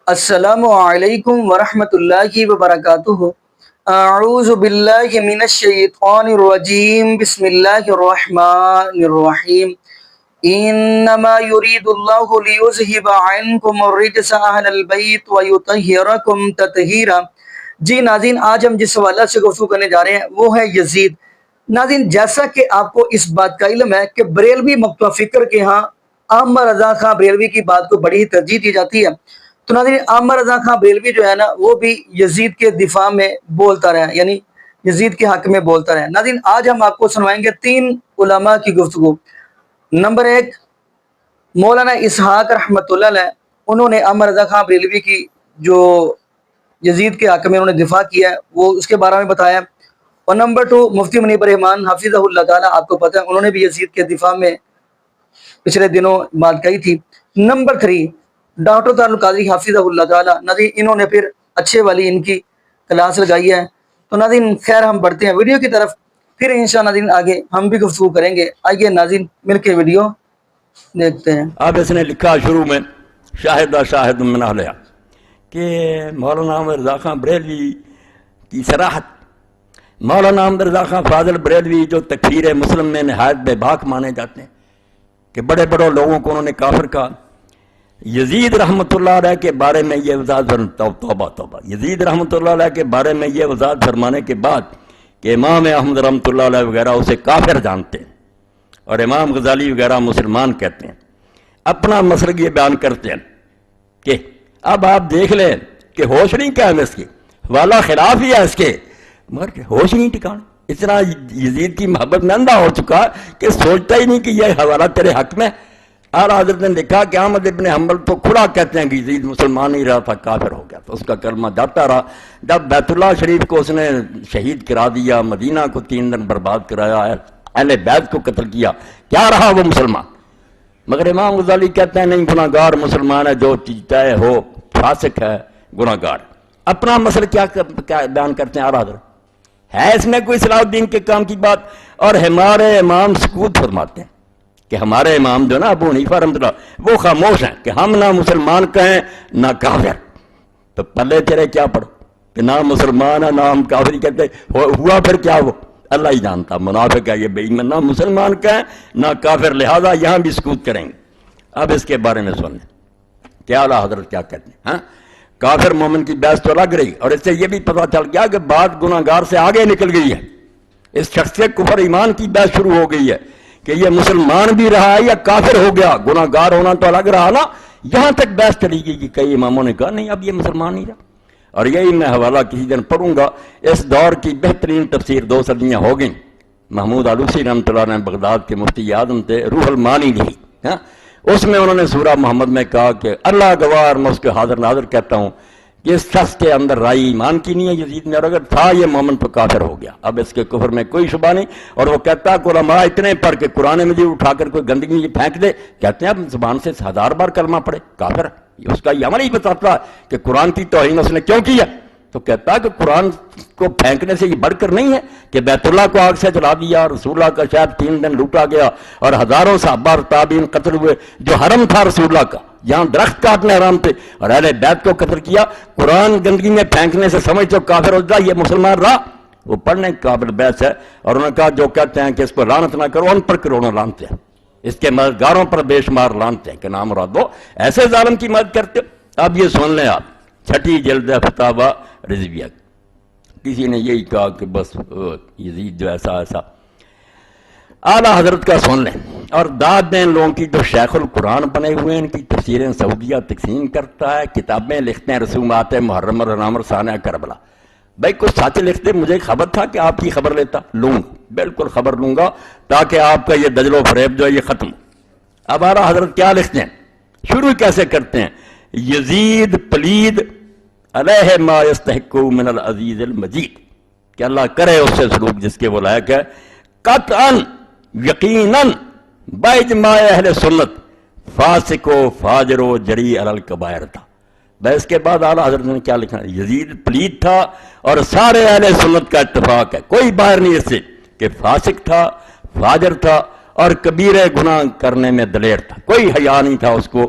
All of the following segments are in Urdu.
السلام علیکم ورحمۃ اللہ وبرکاتہ۔ اعوذ باللہ من الشیطان الرجیم، بسم اللہ الرحمن الرحیم۔ انما یرید اللہ لیذہب عنکم الرجس اہل البیت ویطہرکم تطہیرا۔ جی ناظرین، آج ہم جس حوالہ سے گفتگو کرنے جا رہے ہیں وہ ہے یزید۔ ناظرین، جیسا کہ آپ کو اس بات کا علم ہے کہ بریلوی مکتبہ فکر کے ہاں احمد رضا خان بریلوی کی بات کو بڑی ہی ترجیح دی جاتی ہے، تو ناظرین احمد رضا خان بریلوی جو ہے نا وہ بھی یزید کے دفاع میں بولتا رہا، یعنی یزید کے حق میں بولتا رہا۔ ناظرین آج ہم آپ کو سنوائیں گے 3 علماء کی گفتگو۔ نمبر 1 مولانا اسحاق رحمۃ اللہ علیہ، انہوں نے احمد رضا خان بریلوی کی جو یزید کے حق میں انہوں نے دفاع کیا ہے وہ اس کے بارے میں بتایا۔ اور نمبر 2 مفتی منیب الرحمان حفظہ اللہ تعالیٰ، آپ کو پتہ ہے انہوں نے بھی یزید کے دفاع میں پچھلے دنوں بات کہی تھی۔ نمبر 3 ڈاکٹر طاہر القادری حفظہ اللہ تعالیٰ، ناظرین انہوں نے پھر اچھے والی ان کی کلاس لگائی ہے۔ تو ناظرین خیر ہم بڑھتے ہیں ویڈیو کی طرف، پھر انشاءاللہ ناظرین آگے ہم بھی گفتگو کریں گے۔ آئیے ناظرین مل کے ویڈیو دیکھتے ہیں۔ اب اس نے لکھا شروع میں شاہد من اہلہا کہ مولانا احمد رضا خان بریلوی کی صراحت، مولانا احمد رضا خان فاضل بریلوی جو تکفیر مسلم میں نہایت بے باک مانے جاتے ہیں کہ بڑے بڑے لوگوں کو انہوں نے کافر کہا، یزید رحمۃ اللہ علیہ کے بارے میں یہ وضاحت، توبہ یزید رحمۃ اللہ علیہ کے بارے میں یہ وضاحت فرمانے کے بعد کہ امام احمد رحمۃ اللہ علیہ وغیرہ اسے کافر جانتے ہیں اور امام غزالی وغیرہ مسلمان کہتے ہیں، اپنا مسلک یہ بیان کرتے ہیں کہ اب آپ دیکھ لیں کہ ہوش نہیں قائم اس کی، والا خلاف ہی ہے اس کے، مگر ہوش نہیں ٹھکانا، اتنا یزید کی محبت میں اندھا ہو چکا کہ سوچتا ہی نہیں کہ یہ حوالہ تیرے حق میں۔ اعلیٰ حضرت نے لکھا کہ احمد ابن حنبل تو کھلا کہتے ہیں کہ یزید مسلمان نہیں رہا تھا، کافر ہو گیا تو اس کا کلمہ جاتا رہا۔ جب بیت اللہ شریف کو اس نے شہید کرا دیا، مدینہ کو 3 دن برباد کرایا، اہل بیت کو قتل کیا، کیا رہا وہ مسلمان؟ مگر امام غزالی کہتے ہیں نہیں، گناہ گار مسلمان ہے، جو چیز طے ہو فاسق ہے، گناہ گار۔ اپنا مسئلہ کیا بیان کرتے ہیں اعلیٰ حضرت؟ ہے اس میں کوئی صلاح الدین کے کام کی بات؟ اور ہمارے امام سکوت فرماتے ہیں کہ ہمارے امام جو نا ابو حنیفہ رحمۃ اللہ وہ خاموش ہیں کہ ہم نہ مسلمان کہیں نہ کافر، تو پلے تیرے کیا پڑھو کہ نہ مسلمان ہے نہ ہم کافر کہتے، ہوا پھر کیا وہ اللہ ہی جانتا، منافق ہے یہ بے ایمان، نہ مسلمان کہیں نہ کافر، لہذا یہاں بھی سکوت کریں گے۔ اب اس کے بارے میں سن لیں کہ اعلیٰ حضرت کیا کہتے ہیں۔ ہاں، کافر مومن کی بحث تو لگ رہی، اور اس سے یہ بھی پتہ چل گیا کہ بات گناہ گار سے آگے نکل گئی ہے، اس شخص سے کفر ایمان کی بحث شروع ہو گئی ہے کہ یہ مسلمان بھی رہا ہے یا کافر ہو گیا، گناہ گار ہونا تو الگ رہا نا، یہاں تک بحث چلی گئی کہ کئی اماموں نے کہا نہیں اب یہ مسلمان نہیں رہا۔ اور یہی میں حوالہ کسی دن پڑھوں گا، اس دور کی بہترین تفسیر 2 صدیاں ہو گئیں، محمود آلوسی رحمۃ اللہ نے بغداد کے مفتی اعظم تھے، روح المعانی لکھی، ہاں اس میں انہوں نے سورہ محمد میں کہا کہ اللہ گوار میں اس کے حاضر ناظر کہتا ہوں کہ اس شخص کے اندر رائی ایمان کی نہیں ہے یزید میں، اور اگر تھا یہ مومن تو کافر ہو گیا، اب اس کے کفر میں کوئی شبہ نہیں۔ اور وہ کہتا ہے کہ علماء اتنے پر کہ قرآن مجید اٹھا کر کوئی گندگی یہ پھینک دے، کہتے ہیں اب زبان سے 1000 بار کلمہ پڑھے کافر، اس کا یہ عمل ہی بتاتا ہے کہ قرآن کی توہین اس نے کیوں کی ہے۔ تو کہتا ہے کہ قرآن کو پھینکنے سے یہ بڑھ کر نہیں ہے کہ بیت اللہ کو آگ سے جلا دیا، رسول اللہ کا شاید 3 دن لوٹا گیا اور ہزاروں صحابہ اور تابعین قتل ہوئے، جو حرم تھا رسول اللہ کا، یہاں درخت کاٹنے حرام تھے اور اہل بیت کو قتل کیا، قرآن گندگی میں پھینکنے سے سمجھ تو کافر ہو جائے، یہ مسلمان رہا؟ وہ پڑھنے کے قابل بحث ہے۔ اور انہوں نے کہا جو کہتے ہیں کہ اس کو لعنت نہ کرو، ان پر کروڑوں لعنتیں ہیں، اس کے مددگاروں پر بے شمار لعنتیں ہیں کہ نام مراد ہو، ایسے ظالم کی مدد کرتے ہو۔ اب یہ سن لیں آپ، 6ٹھی جلد فتاوی رضویہ، کسی نے یہی کہا کہ بس یزید جو ایسا ایسا، اعلیٰ حضرت کا سن لیں اور داد دیں لوگوں کی جو شیخ القرآن بنے ہوئے ہیں، ان کی تفسیریں سعودیہ تقسیم کرتا ہے، کتابیں لکھتے ہیں، رسومات محرم اور ثانیہ کربلا، بھائی کچھ سچ لکھتے، مجھے خبر تھا کہ آپ کی خبر لیتا، لوں بالکل خبر لوں گا تاکہ آپ کا یہ دجل و فریب جو ہے یہ ختم۔ اب اعلیٰ حضرت کیا لکھتے ہیں، شروع کیسے کرتے ہیں، یزید پلید علیہ ما یستحق من العزیز المجید، کہ اللہ کرے اس سے سلوک جس کے وہ لائق ہے، قطعاً یقیناً باجماع اہل سنت فاسق و فاجر و جری علی الکبائر تھا۔ بس کے بعد اعلیٰ حضرت نے کیا لکھا، یزید پلید تھا اور سارے اہل سنت کا اتفاق ہے، کوئی باہر نہیں اس سے، کہ فاسق تھا، فاجر تھا اور کبیرہ گناہ کرنے میں دلیر تھا، کوئی حیا نہیں تھا اس کو۔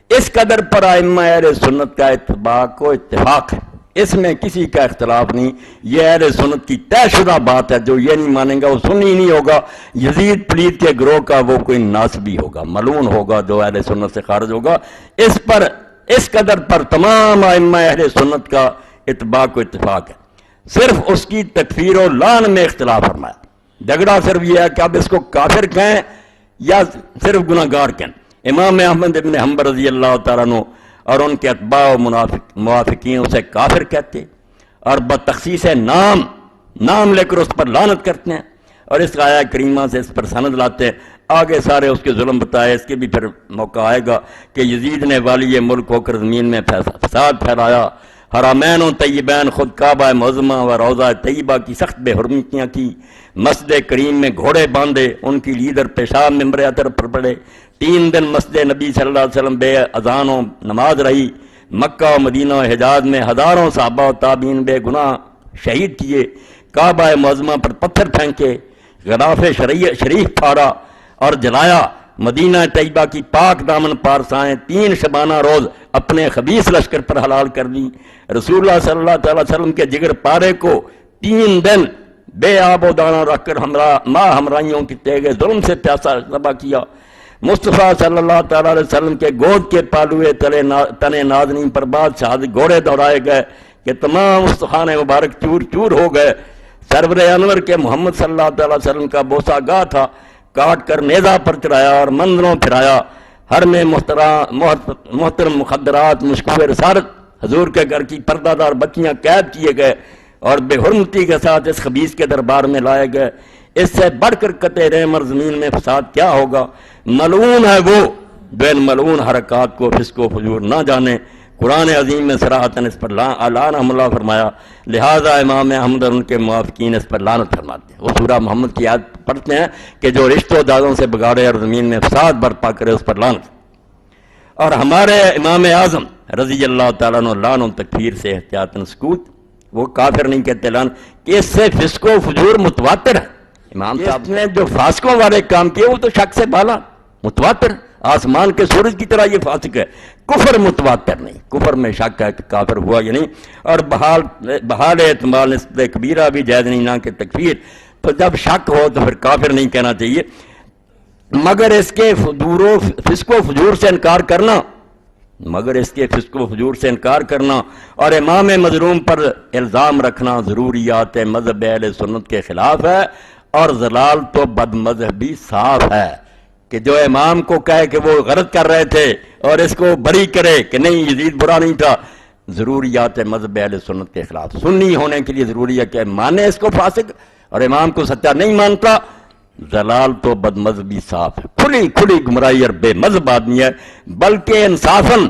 اس قدر پر ائمہ اہل سنت کا اتفاق و اتفاق ہے، اس میں کسی کا اختلاف نہیں. یہ اہل سنت کی طے شدہ بات ہے، جو یہ نہیں مانے گا وہ سنی نہیں ہوگا. یزید پلید کے گروہ کا وہ کوئی ناصبی ہوگا، ملعون ہوگا جو اہل سنت سے خارج ہوگا. اس قدر پر تمام ائمہ اہل سنت کا اتفاق و اتفاق ہے. صرف اس کی تکفیر و لعن میں اختلاف فرمایا. جھگڑا صرف یہ ہے کہ اب اس کو کافر کہیں یا صرف گناہ گار کہیں. امام احمد ابن حنبل رضی اللہ تعالیٰ عنہ اور ان کے اتباع و موافقین اسے کافر کہتے اور بتخصیص نام لے کر اس پر لعنت کرتے ہیں، اور اس آیہ کریمہ سے اس پر سند لاتے ہیں. آگے سارے اس کے ظلم بتائے، اس کے بھی پھر موقع آئے گا کہ یزید نے والی ملک ہو کر زمین میں فساد پھیلایا، حرمین و طیبین خود کعبہ معظمہ و روضہ طیبہ کی سخت بے حرمتیاں کی، مسجد کریم میں گھوڑے باندھے، ان کی لیڈر پیشاب ممبر اطہر پر پڑے، 3 دن مسجد نبی صلی اللہ علیہ وسلم بے اذان و نماز رہی، مکہ و مدینہ و حجاز میں ہزاروں صحابہ و تابعین بے گناہ شہید کیے، کعبہ معظمہ پر پتھر پھینکے، غلاف شریف پھاڑا اور جلایا، مدینہ طیبہ کی پاک دامن پارسائیں 3 شبانہ روز اپنے خبیث لشکر پر حلال کر دی، رسول اللہ صلی اللہ تعالی وسلم کے جگر پارے کو 3 دن بے آب و دانہ رکھ کر ماں ہمراہیوں کی تیغ ظلم سے پیاسا ذبح کیا، مصطفیٰ صلی اللہ تعالی علیہ وسلم کے گود کے پالوئے تنے نازنین پر بادشاہ گھوڑے دوڑائے گئے کہ تمام استخوان مبارک چور چور ہو گئے، سرور انور کے محمد صلی اللہ تعالی وسلم کا بوسہ گاہ تھا، کاٹ کر نیزہ پر چڑھایا اور مندروں پھرایا، ہر میں محترم مخدرات مشکوہ رسالت حضور کے گھر کی پردہ دار بچیاں قید کیے گئے اور بے حرمتی کے ساتھ اس خبیث کے دربار میں لائے گئے. اس سے بڑھ کر قطع رحم اور زمین میں فساد کیا ہوگا؟ ملعون ہے وہ جو ان ملعون حرکات کو فسق و فجور نہ جانے. قرآن عظیم میں صراحتاً اس پر لعنہم اللہ فرمایا، لہذا امام احمد اور ان کے موافقین اس پر لعنت فرماتے ہیں. وہ سورہ محمد کی آیت پڑھتے ہیں کہ جو رشتہ داروں سے بگاڑے اور زمین میں فساد برپا کرے اس پر لعنت. اور ہمارے امام اعظم رضی اللہ تعالیٰ عنہ لعن و تکفیر سے احتیاطاً سکوت، وہ کافر نہیں کہتے لعن، کہ اس سے فسق و فجور متواتر ہے. امام صاحب نے جو فاسقوں والے کام کیے وہ تو شک سے بالا متواتر، آسمان کے سورج کی طرح یہ فاسق ہے. کفر متواتر نہیں، کفر میں شک ہے کہ کافر ہوا یا نہیں. اور بحال احتمال نسبت کبیرہ بھی جائز نہیں، نہ کہ تکفیر. تو جب شک ہو تو پھر کافر نہیں کہنا چاہیے، مگر اس کے فسق و فجور سے انکار کرنا اور امام مظلوم پر الزام رکھنا ضروریات مذہب اہل سنت کے خلاف ہے. اور ضلال تو بد مذہبی صاف ہے کہ جو امام کو کہے کہ وہ غلط کر رہے تھے اور اس کو بری کرے کہ نہیں یزید برا نہیں تھا، ضروریات مذہب اہل سنت کے خلاف. سنی ہونے کے لیے ضروری ہے کہ مانے اس کو فاسق، اور امام کو سچا نہیں مانتا، ضلال تو بد مذہبی صاف ہے، کھلی گمراہی اور بے مذہب آدمی ہے. بلکہ انصافاً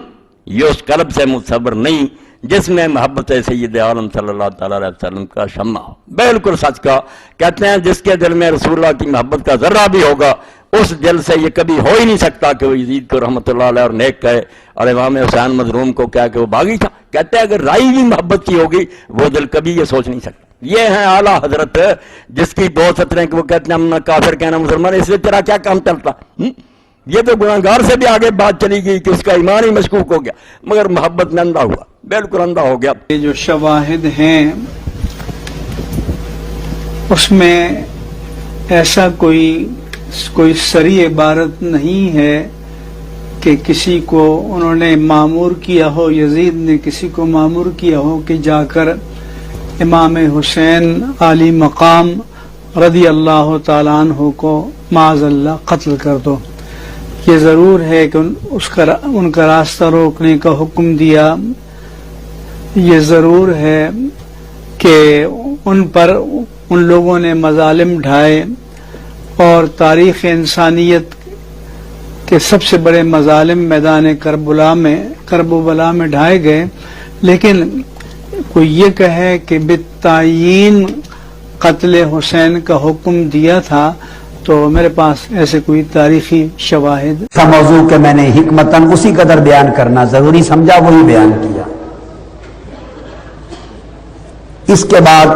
یہ اس قلب سے متصور نہیں جس میں محبت سید عالم صلی اللہ تعالیٰ علیہ وسلم کا شمع ہو. بالکل سچ کا کہتے ہیں، جس کے دل میں رسول اللہ کی محبت کا ذرہ بھی ہوگا اس دل سے یہ کبھی ہو ہی نہیں سکتا کہ وہ یزید کو رحمۃ اللہ علیہ اور نیک کہے اور امام حسین مظلوم کو کہا کہ وہ باغی تھا. کہتے ہیں اگر رائی بھی محبت کی ہوگی وہ دل کبھی یہ سوچ نہیں سکتا. یہ ہیں اعلیٰ حضرت جس کی 2 سطریں کہ وہ کہتے ہیں ہم نہ کافر کہنا مسلمان، اس سے تیرا کیا کام چلتا. یہ تو گناہ گار سے بھی آگے بات چلی گئی کہ اس کا ایمان ہی مشکوک ہو گیا، مگر محبت میں اندھا ہوا، بالکل اندھا ہو گیا. یہ جو شواہد ہیں اس میں ایسا کوئی صریح عبارت نہیں ہے کہ کسی کو انہوں نے معمور کیا ہو، یزید نے کسی کو معمور کیا ہو کہ جا کر امام حسین عالی مقام رضی اللہ تعالیٰ عنہ کو معاذ اللہ قتل کر دو. یہ ضرور ہے کہ ان کا راستہ روکنے کا حکم دیا، یہ ضرور ہے کہ ان لوگوں نے مظالم ڈھائے اور تاریخ انسانیت کے سب سے بڑے مظالم میدان کرب و بلا میں ڈھائے گئے. لیکن کوئی یہ کہے کہ بالتعیین قتل حسین کا حکم دیا تھا تو میرے پاس ایسے کوئی تاریخی شواہد. موضوع کہ میں نے حکمتاً اسی قدر بیان کرنا ضروری سمجھا وہی بیان کیا. اس کے بعد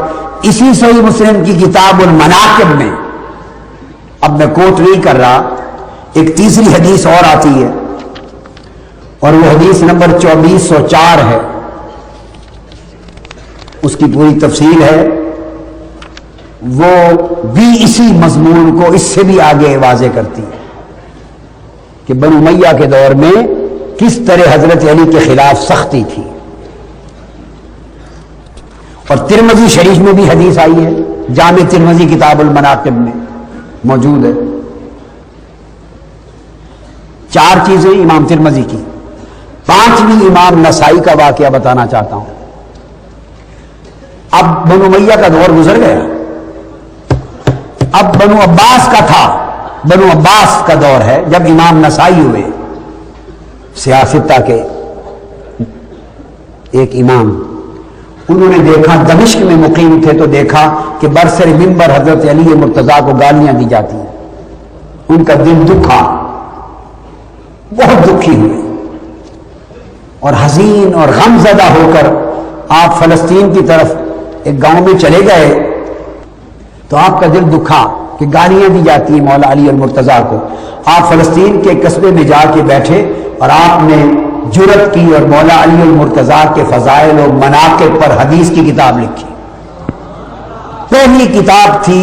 اسی صحیح مسلم کی کتاب المناقب میں، اب میں کوٹ نہیں کر رہا، ایک تیسری حدیث اور آتی ہے، اور وہ حدیث نمبر 2404 ہے، اس کی پوری تفصیل ہے، وہ بھی اسی مضمون کو اس سے بھی آگے واضح کرتی ہے کہ بنو امیہ کے دور میں کس طرح حضرت علی کے خلاف سختی تھی۔ اور ترمذی شریف میں بھی حدیث آئی ہے، جامع ترمذی کتاب المناقب میں موجود ہے۔ 4 چیزیں امام ترمذی کی، 5ویں امام نسائی کا واقعہ بتانا چاہتا ہوں۔ اب بنو امیہ کا دور گزر گیا، اب بنو عباس کا تھا، بنو عباس کا دور ہے جب امام نسائی ہوئے، سیاستہ کے ایک امام۔ انہوں نے دیکھا، دمشق میں مقیم تھے تو دیکھا کہ برسر منبر حضرت علی مرتضیٰ کو گالیاں دی جاتی ہیں۔ ان کا دل دکھا، بہت دکھی ہوئے اور حزین اور غم زدہ ہو کر آپ فلسطین کی طرف ایک گاؤں میں چلے گئے تو آپ کا دل دکھا کہ گالیاں دی جاتی ہیں مولا علی المرتضیٰ کو۔ آپ فلسطین کے قصبے میں جا کے بیٹھے اور آپ نے جرأت کی اور مولا علی المرتضیٰ کے فضائل و مناقب پر حدیث کی کتاب لکھی۔ پہلی کتاب تھی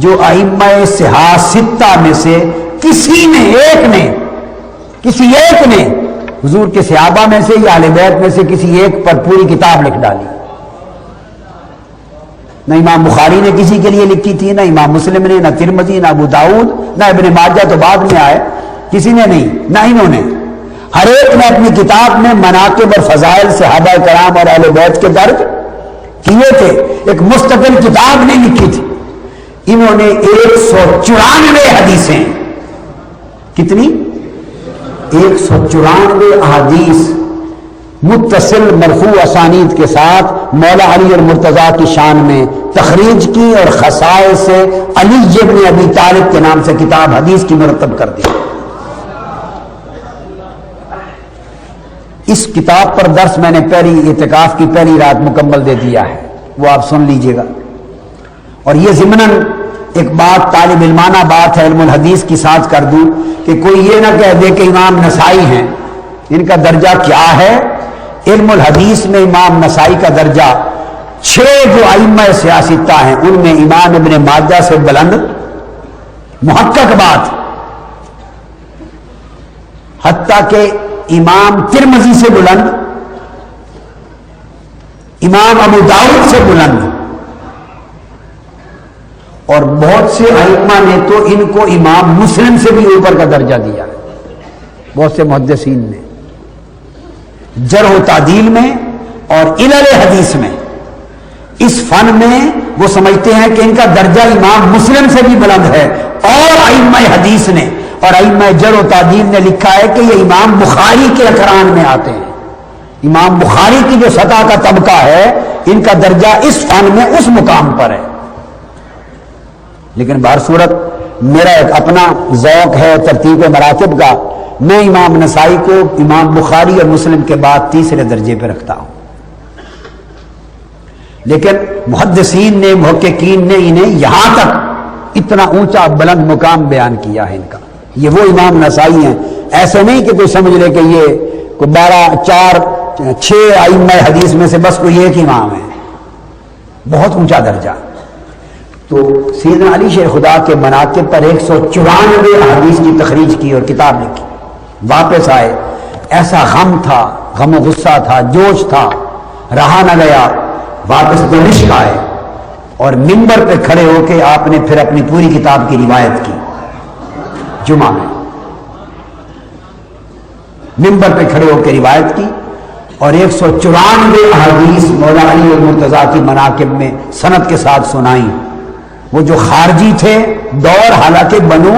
جو ائمہ صحاح ستہ میں سے کسی ایک نے حضور کے صحابہ میں سے یا اہل بیت میں سے کسی ایک پر پوری کتاب لکھ ڈالی۔ نہ امام بخاری نے کسی کے لیے لکھی تھی، نہ امام مسلم نے، نہ ترمذی، نہ ابو داؤد، نہ ابن ماجہ تو بعد میں آئے، کسی نے نہیں، نہ انہوں نے۔ ہر ایک نے اپنی کتاب میں مناقب اور فضائل صحابہ کرام اور اہل بیت کے درج کیے تھے، ایک مستقل کتاب نہیں لکھی تھی۔ انہوں نے 194 حدیثیں، کتنی؟ 194 احادیث متصل مرفوع اسانید کے ساتھ مولا علی المرتضیٰ کی شان میں تخریج کی اور خصائص علی ابن ابی طالب کے نام سے کتاب حدیث کی مرتب کر دی۔ اس کتاب پر درس میں نے پہلی اعتکاف کی پہلی رات مکمل دے دیا ہے، وہ آپ سن لیجئے گا۔ اور یہ ضمناً ایک بات طالب علمانہ بات ہے، علم الحدیث کی ساتھ کر دوں کہ کوئی یہ نہ کہہ دے کہ امام نسائی ہیں، ان کا درجہ کیا ہے؟ علم الحدیث میں امام نسائی کا درجہ 6 جو ائمہ سیاستہ ہیں ان میں امام ابن ماجہ سے بلند محقق بات، حتیٰ کہ امام ترمذی سے بلند، امام ابو داؤد سے بلند، اور بہت سے ائمہ نے تو ان کو امام مسلم سے بھی اوپر کا درجہ دیا ہے۔ بہت سے محدثین نے جرح و تعدیل میں اور علل حدیث میں، اس فن میں وہ سمجھتے ہیں کہ ان کا درجہ امام مسلم سے بھی بلند ہے۔ اور ائمہ حدیث نے اور ائمہ جرح و تعدیل نے لکھا ہے کہ یہ امام بخاری کے اقران میں آتے ہیں۔ امام بخاری کی جو سطح کا طبقہ ہے، ان کا درجہ اس فن میں اس مقام پر ہے۔ لیکن بہر صورت میرا ایک اپنا ذوق ہے ترتیب مراتب کا، میں امام نسائی کو امام بخاری اور مسلم کے بعد تیسرے درجے پہ رکھتا ہوں۔ لیکن محدثین نے، محققین نے انہیں یہاں تک اتنا اونچا بلند مقام بیان کیا ہے ان کا۔ یہ وہ امام نسائی ہیں، ایسے نہیں کہ کوئی سمجھ لے کہ یہ کوئی 6 ائمہ حدیث میں سے بس کوئی ایک امام ہے، بہت اونچا درجہ۔ تو سیدنا علی شیر خدا کے مناقب پر 194 احادیث کی تخریج کی اور کتاب لکھی۔ واپس آئے، ایسا غم تھا، غم و غصہ تھا، جوش تھا، رہا نہ گیا، واپس دمشق آئے اور منبر پہ کھڑے ہو کے آپ نے پھر اپنی پوری کتاب کی روایت کی جمعہ میں، منبر پہ کھڑے ہو کے روایت کی اور 194 احادیث مولا علی المرتضیٰ کی مناقب میں سند کے ساتھ سنائی۔ وہ جو خارجی تھے، دور حالانکہ بنو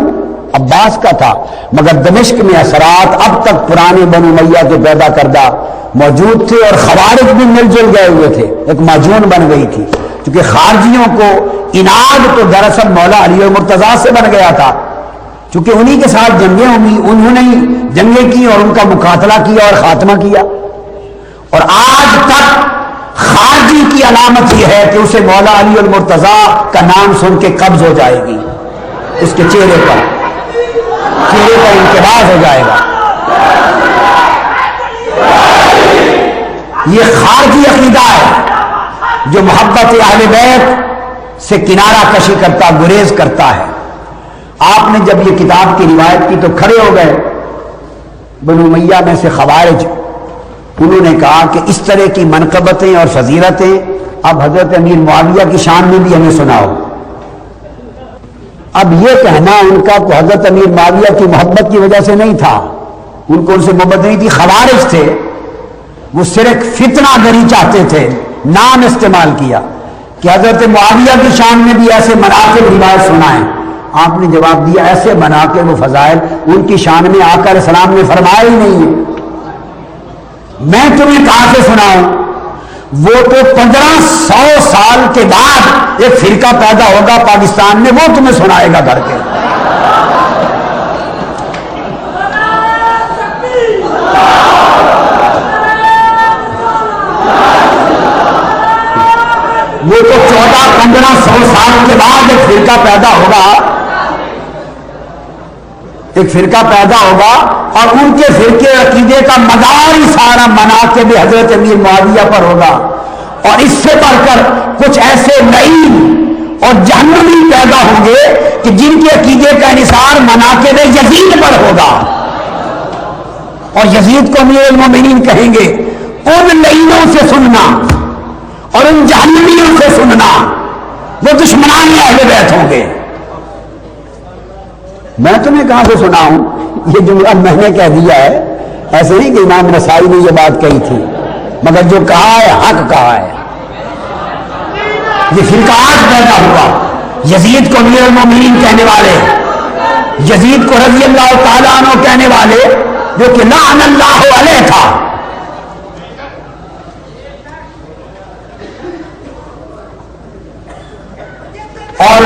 عباس کا تھا، مگر دمشق میں اثرات اب تک پرانے بنو امیہ کے پیدا کردہ موجود تھے اور خوارج بھی مل جل گئے ہوئے تھے، ایک معجون بن گئی تھی، کیونکہ خارجیوں کو اناد تو دراصل مولا علی المرتضیٰ سے بن گیا تھا، چونکہ انہی کے ساتھ جنگیں ہوئی، انہوں نے جنگیں کی اور ان کا مقاتلہ کیا اور خاتمہ کیا۔ اور آج تک خارجی کی علامت یہ ہے کہ اسے مولا علی المرتضیٰ کا نام سن کے قبض ہو جائے گی، اس کے چہرے پر انقباض ہو جائے گا۔ یہ خارجی عقیدہ ہے جو محبت اہل بیت سے کنارہ کشی کرتا، گریز کرتا ہے۔ آپ نے جب یہ کتاب کی روایت کی تو کھڑے ہو گئے بنو امیہ میں سے خوارج، انہوں نے کہا کہ اس طرح کی منقبتیں اور فضیلتیں اب حضرت امیر معاویہ کی شان میں بھی ہمیں سناؤ۔ اب یہ کہنا ان کا کہ حضرت امیر معاویہ کی محبت کی وجہ سے نہیں تھا، ان کو ان سے محبت نہیں تھی، خوارج تھے، وہ صرف فتنہ گری چاہتے تھے، نام استعمال کیا کہ حضرت معاویہ کی شان میں بھی ایسے مناقب روایت سنائیں۔ آپ نے جواب دیا ایسے مناقب و فضائل ان کی شان میں آقا علیہ السلام نے فرمایا ہی نہیں ہے، میں تمہیں کہاں سے سناؤں؟ وہ تو 1500 سال کے بعد ایک فرقہ پیدا ہوگا پاکستان میں، وہ تمہیں سنائے گا کر کے۔ وہ تو 1400-1500 سال کے بعد ایک فرقہ پیدا ہوگا، ایک فرقہ پیدا ہوگا، اور ان کے فرقے عقیدے کا مدار ہی سارا مناقب حضرت امیر معاویہ پر ہوگا، اور اس سے بڑھ کر کچھ ایسے لعین اور جہنمی پیدا ہوں گے کہ جن کے عقیدے کا انحصار مناقب یزید پر ہوگا، اور یزید کو امیر المومنین کہیں گے۔ ان لعینوں سے سننا اور ان جہنمیوں سے سننا، وہ دشمنان اہل بیت ہوں گے۔ میں تمہیں کہاں سے سناؤں؟ یہ جملہ میں نے کہہ دیا ہے، ایسے نہیں کہ امام نسائی نے یہ بات کہی تھی، مگر جو کہا ہے حق کہا ہے۔ یہ فرقہ آج پیدا ہوا، یزید کو امیر المومنین کہنے والے، یزید کو رضی اللہ تعالیٰ عنہ کہنے والے، جو کہ لعن اللہ علیہ تھا۔ اور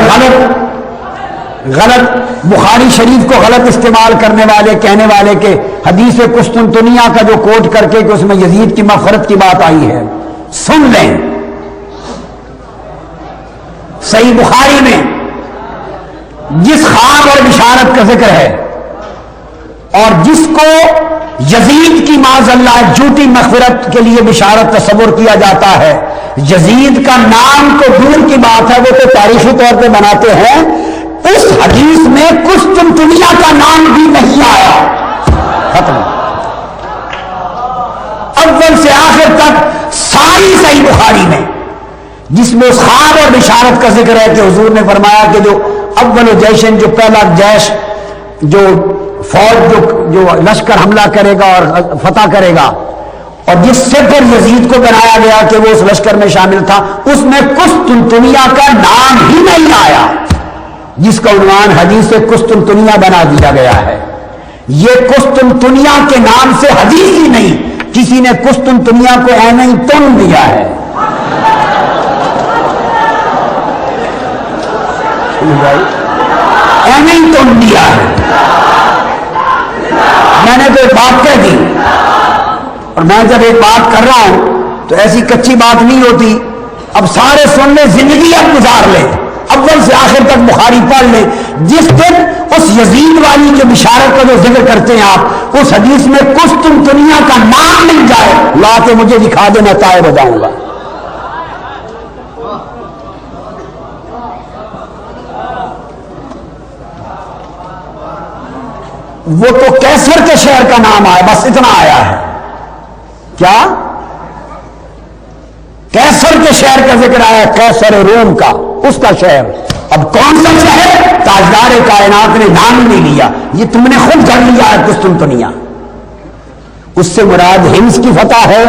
غلط بخاری شریف کو غلط استعمال کرنے والے، کہنے والے کہ حدیث قسطنطنیہ کا جو کوٹ کر کے کہ اس میں یزید کی مغفرت کی بات آئی ہے، سن لیں صحیح بخاری میں جس خواب اور بشارت کا ذکر ہے اور جس کو یزید کی معاذ اللہ جھوٹی مغفرت کے لیے بشارت تصور کیا جاتا ہے، یزید کا نام تو دور کی بات ہے، وہ تو تاریخی طور پہ بناتے ہیں، اس حدیث میں قسطنطنیہ کا نام بھی نہیں آیا۔ ختم، اول سے آخر تک ساری صحیح بخاری میں جس میں اس خواب اور بشارت کا ذکر ہے کہ حضور نے فرمایا کہ جو اول جیشن، جو پہلا جیش، جو فوج جو لشکر حملہ کرے گا اور فتح کرے گا، اور جس سے پھر یزید کو بنایا گیا کہ وہ اس لشکر میں شامل تھا، اس میں قسطنطنیہ کا نام ہی نہیں آیا، جس کا عنوان حدیث قسطنطنیہ بنا دیا گیا ہے۔ یہ قسطنطنیہ کے نام سے حدیث ہی نہیں، کسی نے قسطنطنیہ کو ایسے ہی تن دیا ہے۔ ایسے ہی تن دیا ہے۔ میں نے تو ایک بات کہہ دی، اور میں جب ایک بات کر رہا ہوں تو ایسی کچی بات نہیں ہوتی، اب سارے سن لیں، زندگی اب گزار لیں، اول سے آخر تک بخاری پڑھ لیں۔ جس دن اس یزید والی جو بشارت کا جو ذکر کرتے ہیں آپ، اس حدیث میں قسطنطنیہ کا نام مل جائے، لا کے مجھے دکھا دینا، تائب ہو جاؤں گا۔ وہ تو کیسر کے شہر کا نام آیا، بس اتنا آیا ہے۔ کیا؟ کیسر کے شہر کا ذکر آیا، کیسر روم کا، اس کا شہر۔ اب کون سا شہر؟ تاجدار کائنات نے نام نہیں لیا، یہ تم نے خود کر لیا ہے قسطنطنیہ۔ اس سے مراد ہمس کی فتح ہے،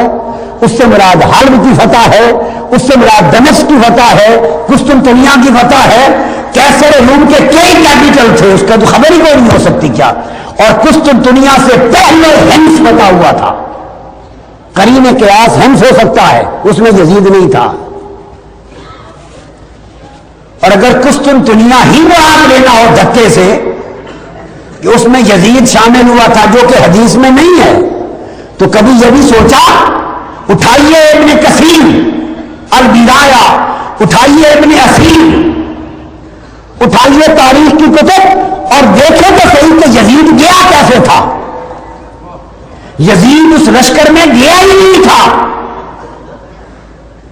اس سے مراد حلب کی فتح ہے، اس سے مراد دمشق کی فتح ہے، قسطنطنیہ کی فتح ہے۔ کیسر روم کے کئی کیپٹل تھے، اس کا تو خبر ہی کوئی نہیں ہو سکتی کیا، اور قسطنطنیہ سے پہلے ہمس فتح ہوا تھا۔ قرین قیاس ہمس ہو سکتا ہے، اس میں یزید نہیں تھا، اور اگر قسطنطنیہ ہی مراد لینا ہو دھکے سے کہ اس میں یزید شامل ہوا تھا، جو کہ حدیث میں نہیں ہے، تو کبھی یہ بھی سوچا؟ اٹھائیے ابن کثیر البدایہ، اٹھائیے ابن اسیر، اٹھائیے تاریخ کی کتب اور دیکھیں تو صحیح کہ یزید گیا کیسے تھا۔ یزید اس لشکر میں گیا ہی نہیں تھا،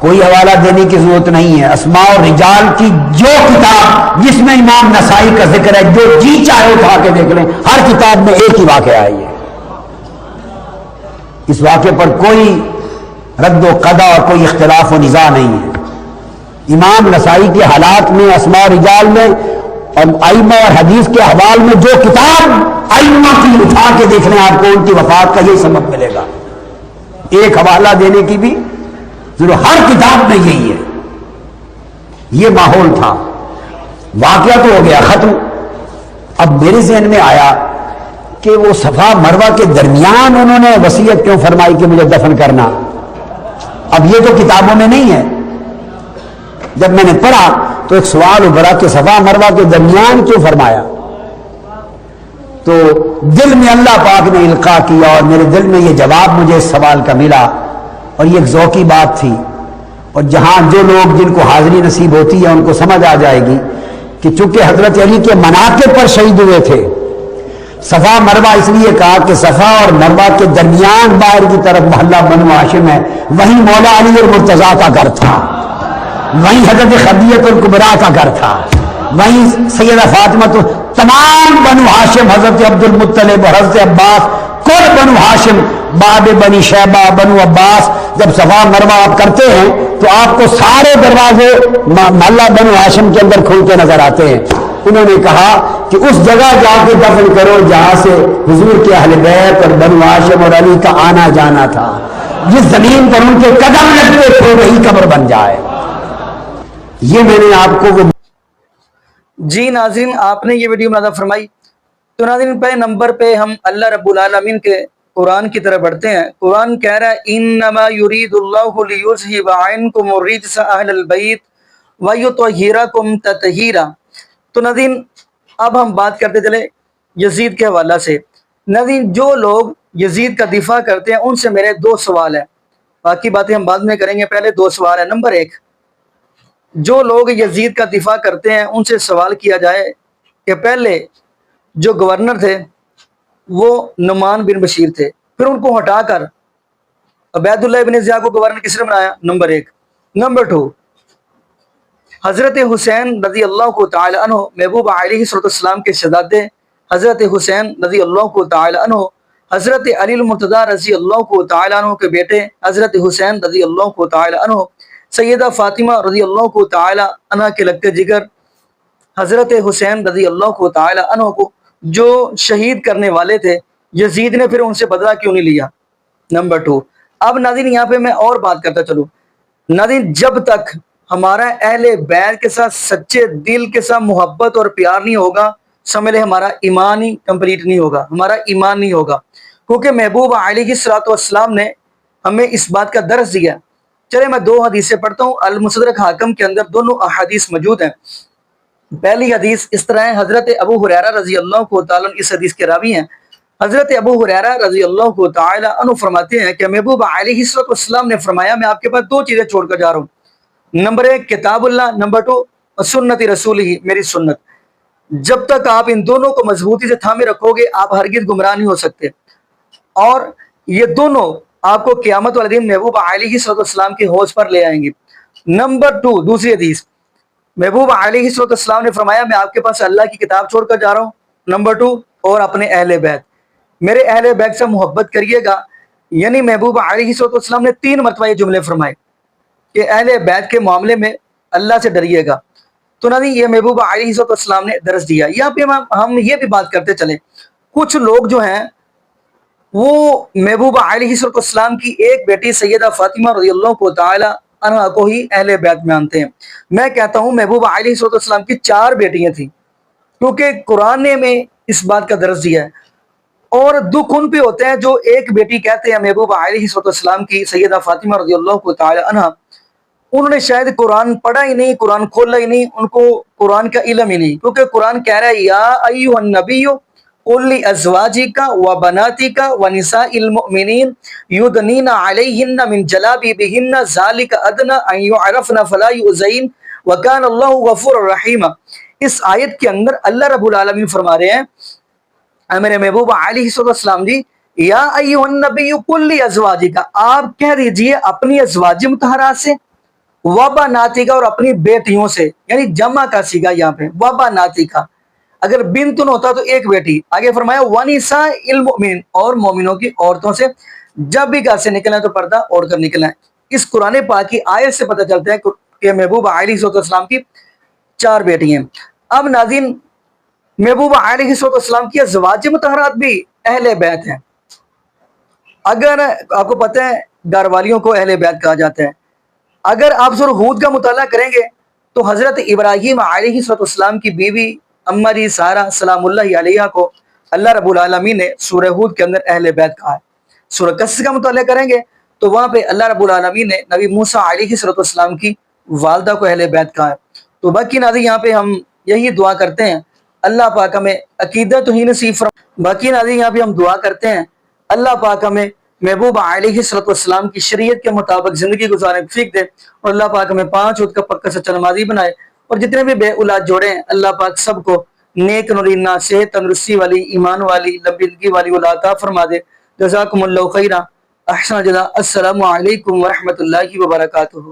کوئی حوالہ دینے کی ضرورت نہیں ہے. اسماء اور رجال کی جو کتاب جس میں امام نسائی کا ذکر ہے، جو جی چاہے اٹھا کے دیکھ لیں، ہر کتاب میں ایک ہی واقعہ ہے. اس واقعے پر کوئی رد و قضا اور کوئی اختلاف و نزاع نہیں ہے. امام نسائی کے حالات میں، اسماء و رجال میں اور ائمہ اور حدیث کے احوال میں جو کتاب ائمہ کی اٹھا کے دیکھ لیں، آپ کو ان کی وفات کا یہی سبب ملے گا. ایک حوالہ دینے کی بھی ضرور، ہر کتاب میں یہی ہے. یہ ماحول تھا. واقعہ تو ہو گیا ختم. اب میرے ذہن میں آیا کہ وہ صفا مروہ کے درمیان انہوں نے وصیت کیوں فرمائی کہ مجھے دفن کرنا؟ اب یہ تو کتابوں میں نہیں ہے. جب میں نے پڑھا تو ایک سوال ابھرا کہ صفا مروہ کے درمیان کیوں فرمایا؟ تو دل میں اللہ پاک نے القاء کیا اور میرے دل میں یہ جواب مجھے اس سوال کا ملا، اور یہ ایک ذوقی بات تھی. اور جہاں جو لوگ جن کو حاضری نصیب ہوتی ہے ان کو سمجھ آ جائے گی کہ چونکہ حضرت علی کے مناقب پر شہید ہوئے تھے، صفا مروہ اس لیے کہا کہ صفا اور مروہ کے درمیان باہر کی طرف محلہ بنو ہاشم ہے، وہیں مولا علی اور مرتضیٰ کا گھر تھا، وہیں حضرت خدیجہ الکبریٰ کا گھر تھا، وہیں سیدہ فاطمہ. تو تمام بنو ہاشم، حضرت عبد المطلب اور حضرت عباس، کل بنو ہاشم، باب بنی شیبہ، بنو عباس، جب صفا مروہ آپ کرتے ہیں تو آپ کو سارے دروازے محلہ بنو ہاشم کے اندر کھلتے نظر آتے ہیں. انہوں نے کہا کہ اس جگہ جا کے دفن کرو جہاں سے حضور کے اہل بیت اور بنو ہاشم اور علی کا آنا جانا تھا، جس زمین پر ان کے قدم لگتے تھے وہی قبر بن جائے. یہ میں نے آپ کو جی ناظرین، آپ نے یہ ویڈیو ملاحظہ فرمائی. تو ناظرین، پہلے نمبر پہ ہم اللہ رب العالمین کے قرآن کی طرف بڑھتے ہیں. قرآن کہہ رہا ہے انما یرید اللہ لیذھب عنکم الرجس اہل البیت ویطہرکم تطہیرا. تو ناظرین، اب ہم بات کرتے چلے یزید کے حوالہ سے. ناظرین، جو لوگ یزید کا دفاع کرتے ہیں ان سے میرے دو سوال ہیں، باقی باتیں ہم بعد میں کریں گے. پہلے دو سوال ہیں. نمبر ایک، جو لوگ یزید کا دفاع کرتے ہیں ان سے سوال کیا جائے کہ پہلے جو گورنر تھے وہ نعمان بن بشیر تھے، پھر ان کو ہٹا کر عبید اللہ بن زیاد کو گورنر کس نے بنایا؟ نمبر ایک. نمبر دو، حضرت حسین رضی اللہ تعالی عنہ، محبوب علیہ السلام کے شہزادے حضرت حسین رضی اللہ تعالی عنہ، حضرت علی المرتضیٰ رضی اللہ تعالی عنہ کے بیٹے حضرت حسین رضی اللہ تعالی عنہ، سیدہ فاطمہ رضی اللہ تعالی عنہ کے لگتے جگر حضرت حسین رضی اللہ تعالی عنہ کو جو شہید کرنے والے تھے، یزید نے پھر ان سے بدلہ کیوں نہیں لیا؟ نمبر دو. اب ناظرین، یہاں پہ میں اور بات کرتا چلوں. ناظرین، جب تک ہمارا اہل بیت کے ساتھ سچے دل کے ساتھ محبت اور پیار نہیں ہوگا، سمجھ لیں ہمارا ایمان ہی کمپلیٹ نہیں ہوگا، ہمارا ایمان نہیں ہوگا. کیونکہ محبوب علیہ السلام نے ہمیں اس بات کا درس دیا. چلے میں دو حدیثیں پڑھتا ہوں. المستدرک حاکم کے اندر دونوں احادیث موجود ہیں. پہلی حدیث اس طرح ہے، حضرت ابو ہریرہ رضی اللہ تعالیٰ عنہ اس حدیث کے راوی ہیں. حضرت ابو ہریرہ رضی اللہ تعالی عنہ فرماتے ہیں کہ محبوب علیہ السلام نے فرمایا، میں آپ کے پاس دو چیزیں چھوڑ کر جا رہا ہوں. نمبر ایک کتاب اللہ، نمبر دو سنت رسول ہی، میری سنت. جب تک آپ ان دونوں کو مضبوطی سے تھامے رکھو گے آپ ہرگز گمراہ نہیں ہو سکتے، اور یہ دونوں آپ کو قیامت والے دن محبوب علیہ السلام کے حوض پر لے آئیں گے. نمبر دو، دوسری حدیث، محبوب علیہ السلام نے فرمایا میں آپ کے پاس اللہ کی کتاب چھوڑ کر جا رہا ہوں. نمبر دو، اور اپنے اہل بیت، میرے اہل بیت سے محبت کریے گا. یعنی محبوب علیہ السلام نے 3 مرتبہ یہ جملے فرمائے کہ اہل بیت کے معاملے میں اللہ سے ڈریے گا. تو نہیں، یہ محبوب علیہ السلام نے درس دیا. یہاں پہ ہم یہ بھی بات کرتے چلیں، کچھ لوگ جو ہیں وہ محبوب علیہ السلام کی ایک بیٹی سیدہ فاطمہ رضی اللہ تعالی عنہ کو ہی اہل بیت میں آنتے ہیں. میں کہتا ہوں محبوب علیہ السلام کی 4 بیٹیاں تھیں، کیونکہ قرآن نے میں اس بات کا درس دیا ہے. اور دکھ ان پہ ہوتے ہیں جو ایک بیٹی کہتے ہیں محبوب علیہ السلام کی سیدہ فاطمہ رضی اللہ تعالی عنہ، انہوں نے شاید قرآن پڑھا ہی نہیں، قرآن کھولا ہی نہیں، ان کو قرآن کا علم ہی نہیں. کیونکہ قرآن کہہ رہا ہے یا ایھا النبی قل لازواجک وبناتک ونساء المؤمنین یدنین علیہن من جلابیبہن ذالک ادنی ان یعرفن فلا یؤذین وکان اللہ غفورا رحیما. اس آیت کے اندر اللہ رب العالمین فرما رہے ہیں میرے محبوب علیہ السلام جی، یا ایھا النبی قل لازواجک، آپ کہہ دیجئے اپنی ازواج مطہرات سے وابا ناتیکا اور اپنی بیٹیوں سے، یعنی جمع کا سیگا یہاں پہ وابا ناتیکا، اگر بنتن ہوتا تو ایک بیٹی، آگے فرمایا ونساء المؤمنین اور مومنوں کی عورتوں سے، جب بھی گھر سے نکلنا ہے تو پردہ اوڑھ کر نکلنا ہے۔ اس قرآن پاک کی آیت سے پتہ چلتا ہے کہ محبوب علیہ السلام کی 4 بیٹی ہیں۔ اب ناظرین، محبوب علیہ السلام کی ازواج مطہرات بھی اہل بیت ہیں۔ اگر آپ کو پتہ ہے گھر والیوں کو اہل بیت کہا جاتا ہے، اگر آپ سورہ ہود کا مطالعہ کریں گے تو حضرت ابراہیم علیہ السلام کی بیوی اماں جی سارہ سلام اللہ علیہا کو اللہ رب العالمین نے سورہ ہود کے اندر اہل بیت کہا ہے۔ سورہ قصص کا مطالعہ کریں گے تو وہاں پہ اللہ رب العالمین نے نبی موسیٰ علیہ السلام کی والدہ کو اہل بیت کہا ہے۔ تو باقی ناظرین یہاں پہ ہم یہی دعا کرتے ہیں اللہ پاک ہمیں عقیدہ توحید نصیب فرمائے۔ باقی ناظرین یہاں پہ ہم دعا کرتے ہیں اللہ پاک ہمیں محبوب علیہ السلام کی شریعت کے مطابق زندگی گزارنے کی توفیق دے، اور اللہ پاک ہمیں 5 وقت کا پکا سچا نمازی بنائے، اور جتنے بھی بے اولاد جوڑے ہیں اللہ پاک سب کو نیک نورینہ صحت تندرستی والی ایمان والی لمبی زندگی والی اولاد عطا فرما دے۔ جزاکم اللہ خیرا، احسن جزا، السلام علیکم ورحمۃ اللہ وبرکاتہ۔